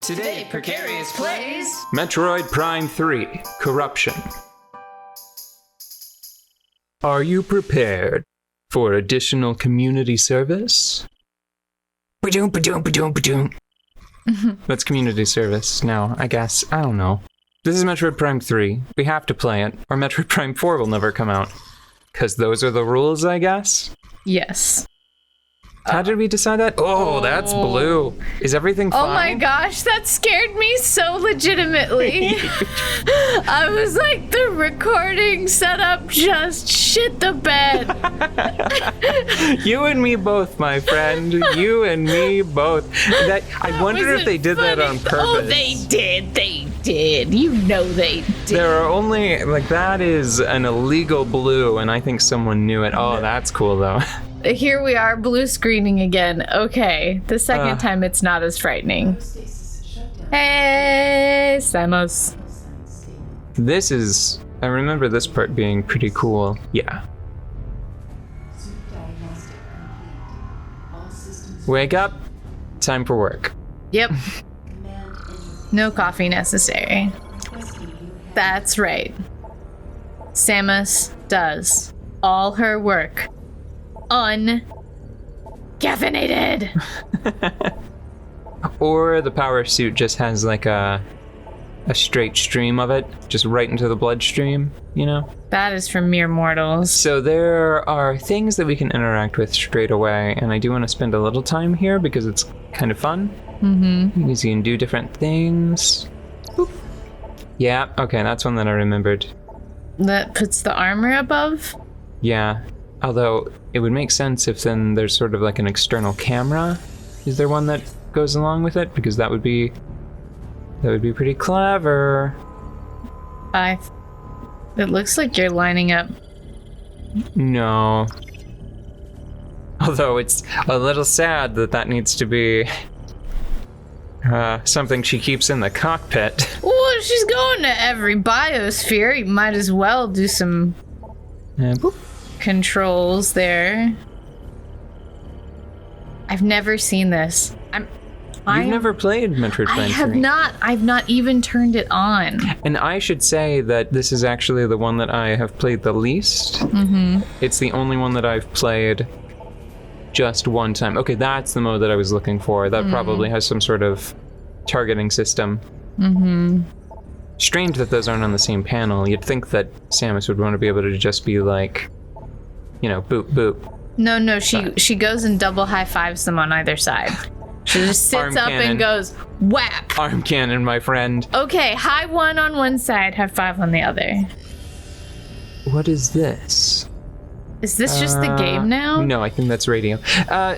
Today, Precarious plays Metroid Prime 3, Corruption. Are you prepared for additional community service? Ba-doom, ba-doom, ba-doom, ba-doom. That's community service now, I guess. I don't know. This is Metroid Prime 3. We have to play it, or Metroid Prime 4 will never come out. Because those are the rules, I guess? Yes. How did we decide that? Oh, that's blue. Is everything fine? Oh my gosh, that scared me so legitimately. I was like, the recording setup just shit the bed. You and me both, my friend. You and me both. I wonder if they did that on purpose. Oh, they did. They did. You know they did. There are only, that is an illegal blue, and I think someone knew it. Oh, that's cool, though. Here we are, blue screening again. Okay, the second time it's not as frightening. Hey, Samus. This is... I remember this part being pretty cool. Yeah. Wake up. Time for work. Yep. No coffee necessary. That's right. Samus does all her work uncaffeinated. Or the power suit just has like a straight stream of it, just right into the bloodstream, you know? That is for mere mortals. So there are things that we can interact with straight away, and I do want to spend a little time here because it's kind of fun. Mm-hmm. Because you can do different things. Boop. Yeah, okay, that's one that I remembered. That puts the armor above? Yeah. Although, it would make sense if then there's sort of like an external camera. Is there one that goes along with it? Because that would be pretty clever. 5. It looks like you're lining up. No. Although it's a little sad that needs to be something she keeps in the cockpit. Well, she's going to every biosphere. You might as well do some... Boop. Controls there. I've never seen this. You've never played Metroid Prime 3? I have not. I've not even turned it on. And I should say that this is actually the one that I have played the least. Mm-hmm. It's the only one that I've played just one time. Okay, that's the mode that I was looking for. That probably has some sort of targeting system. Mm-hmm. Strange that those aren't on the same panel. You'd think that Samus would want to be able to just be like, you know, boop, boop. No, she goes and double high fives them on either side. She just sits Arm up cannon. and goes, whap! Arm cannon, my friend. Okay, high one on one side, high five on the other. What is this? Is this just the game now? No, I think that's radio.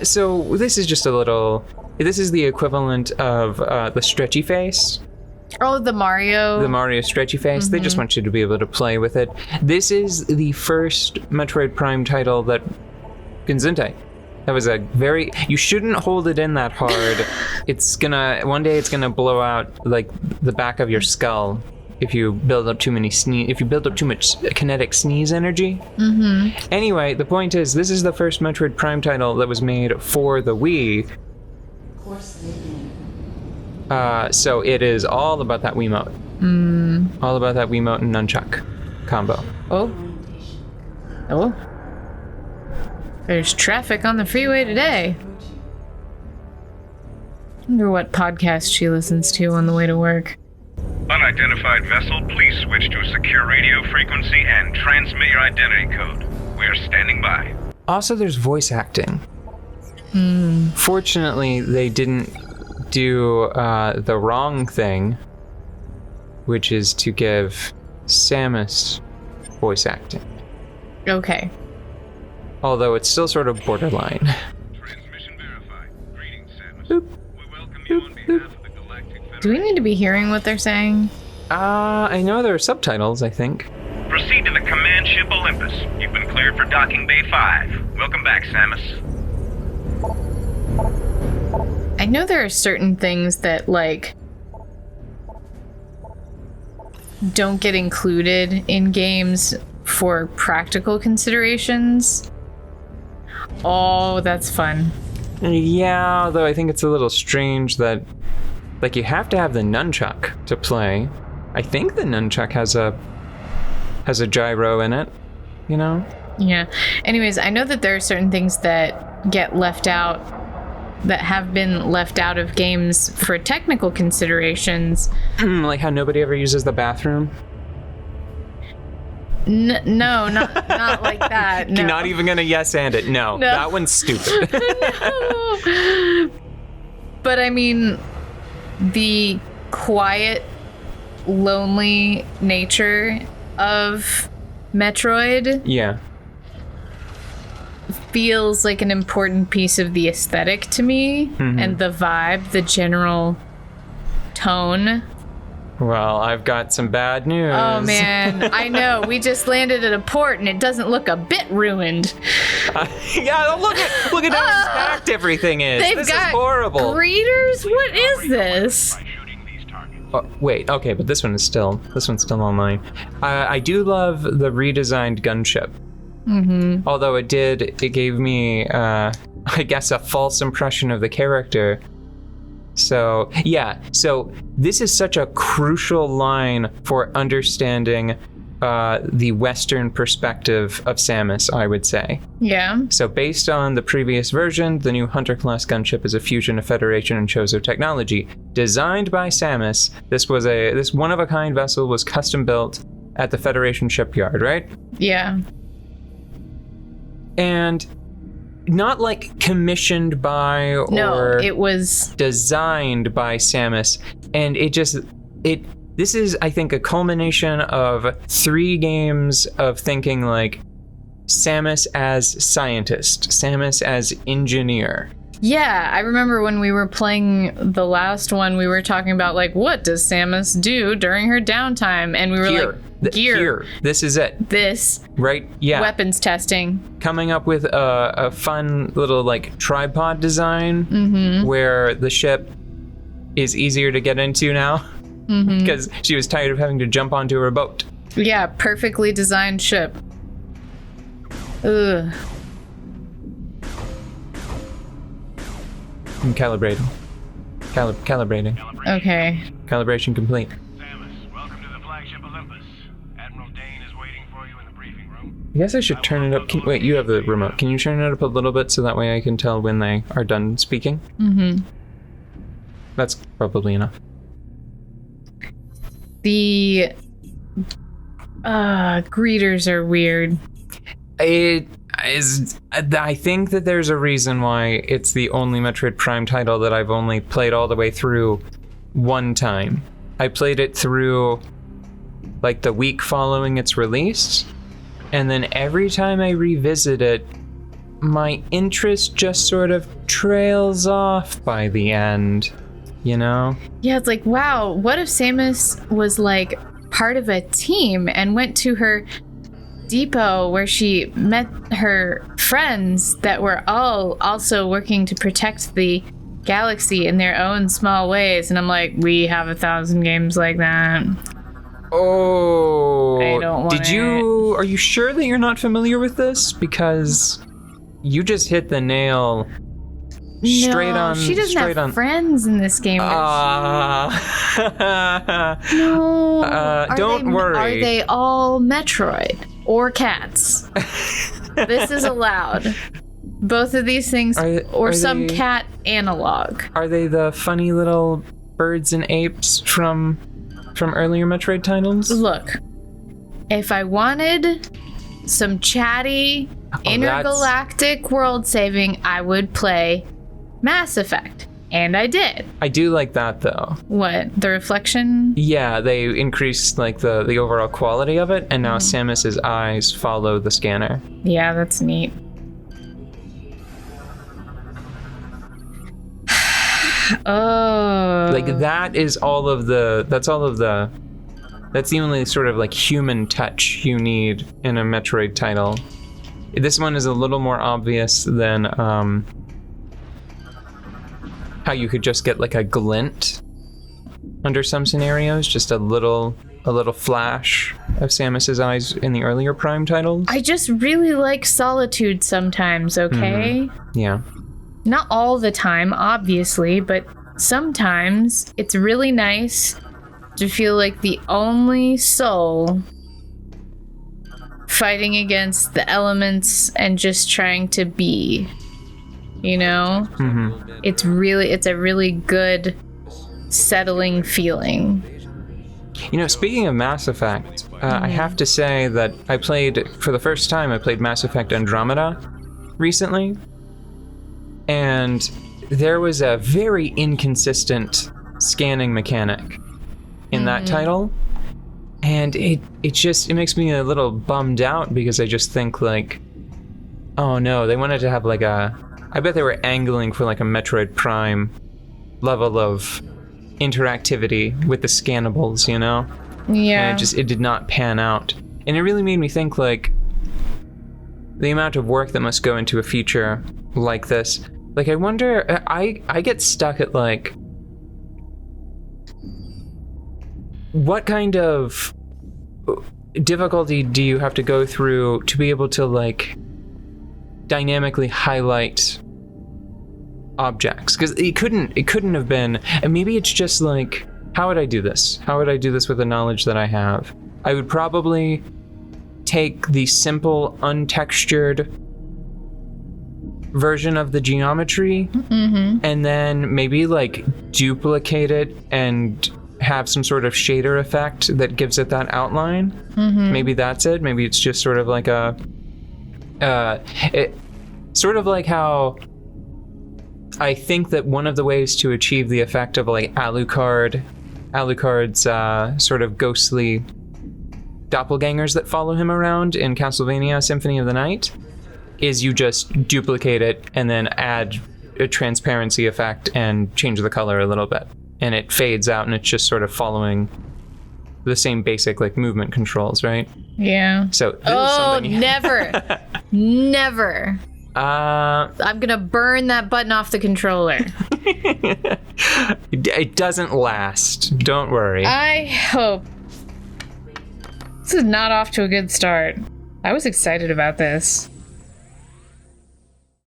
So this is just a little... This is the equivalent of the stretchy face. Oh, the Mario stretchy face. They just want you to be able to play with it. This is the first Metroid Prime title that... Ginzente. That was a very... You shouldn't hold it in that hard. One day it's gonna blow out, like, the back of your skull if you build up too much kinetic sneeze energy. Mm-hmm. Anyway, the point is, this is the first Metroid Prime title that was made for the Wii. So it is all about that Wiimote. All about that Wiimote and nunchuck combo. Oh. There's traffic on the freeway today. Wonder what podcast she listens to on the way to work. Unidentified vessel, please switch to a secure radio frequency and transmit your identity code. We are standing by. Also, there's voice acting. Fortunately, they didn't do the wrong thing, which is to give Samus voice acting. Okay. Although it's still sort of borderline. Transmission verified. Greetings, Samus. Boop. We welcome you on behalf of the Galactic Federation. Do we need to be hearing what they're saying? I know there are subtitles, I think. Proceed to the command ship Olympus. You've been cleared for docking bay 5. Welcome back, Samus. I know there are certain things that, like, don't get included in games for practical considerations. Oh, that's fun. Yeah, although I think it's a little strange that Like, you have to have the nunchuck to play. I think the nunchuck has a gyro in it, you know? Yeah. Anyways, I know that there are certain things that get left out, that have been left out of games for technical considerations. Like how nobody ever uses the bathroom. No, not like that. No. You're not even gonna yes and it. No, that one's stupid. No. But I mean, the quiet, lonely nature of Metroid Yeah. feels like an important piece of the aesthetic to me, and the vibe, the general tone. Well, I've got some bad news. Oh man, I know. We just landed at a port and it doesn't look a bit ruined. Yeah, look at how stacked everything is. They've This got is horrible. greeters? What is this? By shooting these targets. Wait, okay, but this one's still online. I do love the redesigned gunship. Although it gave me, I guess, a false impression of the character. So, yeah, so this is such a crucial line for understanding the Western perspective of Samus, I would say. Yeah. So based on the previous version, the new Hunter-class gunship is a fusion of Federation and Chozo technology. Designed by Samus, this one-of-a-kind vessel was custom-built at the Federation shipyard, right? Yeah. And not like commissioned by or No, it was designed by Samus. And this is, I think, a culmination of 3 games of thinking like Samus as scientist, Samus as engineer. Yeah, I remember when we were playing the last one, we were talking about, like, what does Samus do during her downtime? And we were like, gear. Here, this is it. This. Right? Yeah. Weapons testing. Coming up with a fun little, like, tripod design where the ship is easier to get into now because she was tired of having to jump onto her boat. Yeah, perfectly designed ship. Ugh. I'm calibrating. Calibrating. Okay. Calibration complete. Samus, welcome to the flagship Olympus. Admiral Dane is waiting for you in the briefing room. I guess I should turn it up. Wait, you have the remote. Can you turn it up a little bit so that way I can tell when they are done speaking? That's probably enough. The greeters are weird. It is. I think that there's a reason why it's the only Metroid Prime title that I've only played all the way through one time. I played it through like the week following its release, and then every time I revisit it, my interest just sort of trails off by the end, you know? Yeah, it's like, wow, what if Samus was like part of a team and went to her depot where she met her friends that were all also working to protect the galaxy in their own small ways? And I'm like, we have 1,000 games like that. Oh, I don't want are you sure that you're not familiar with this? Because you just hit the nail straight on. She doesn't straight have on. friends in this game. No. Don't worry. Are they all Metroid or cats? This is allowed. Both of these things, or some cat analog. Are they the funny little birds and apes from earlier Metroid titles? Look, if I wanted some chatty intergalactic world saving, I would play Mass Effect. And I did. I do like that though. What? The reflection? Yeah, they increased like the overall quality of it, and now Samus's eyes follow the scanner. Yeah, that's neat. Oh. Like that's the only sort of like human touch you need in a Metroid title. This one is a little more obvious than how you could just get like a glint under some scenarios, just a little flash of Samus's eyes in the earlier Prime titles. I just really like solitude sometimes, okay? Yeah. Not all the time, obviously, but sometimes it's really nice to feel like the only soul fighting against the elements and just trying to be, you know? Mm-hmm. It's a really good settling feeling. You know, speaking of Mass Effect, I have to say that for the first time, I played Mass Effect Andromeda recently, and there was a very inconsistent scanning mechanic in that title, and it makes me a little bummed out because I just think like, oh no, they wanted to have like I bet they were angling for like a Metroid Prime level of interactivity with the scannables, you know? Yeah. And it did not pan out. And it really made me think like the amount of work that must go into a feature like this. Like I wonder, I get stuck at like, what kind of difficulty do you have to go through to be able to like dynamically highlight objects? Because it couldn't have been, and maybe it's just like, how would I do this? How would I do this with the knowledge that I have? I would probably take the simple untextured version of the geometry and then maybe like duplicate it and have some sort of shader effect that gives it that outline. Maybe that's it. Maybe it's just sort of like sort of like how I think that one of the ways to achieve the effect of like Alucard's sort of ghostly doppelgangers that follow him around in Castlevania Symphony of the Night is you just duplicate it and then add a transparency effect and change the color a little bit. And it fades out and it's just sort of following the same basic like movement controls, right? Yeah. So this is something... never. Never. I'm gonna burn that button off the controller. It doesn't last. Don't worry. I hope. This is not off to a good start. I was excited about this.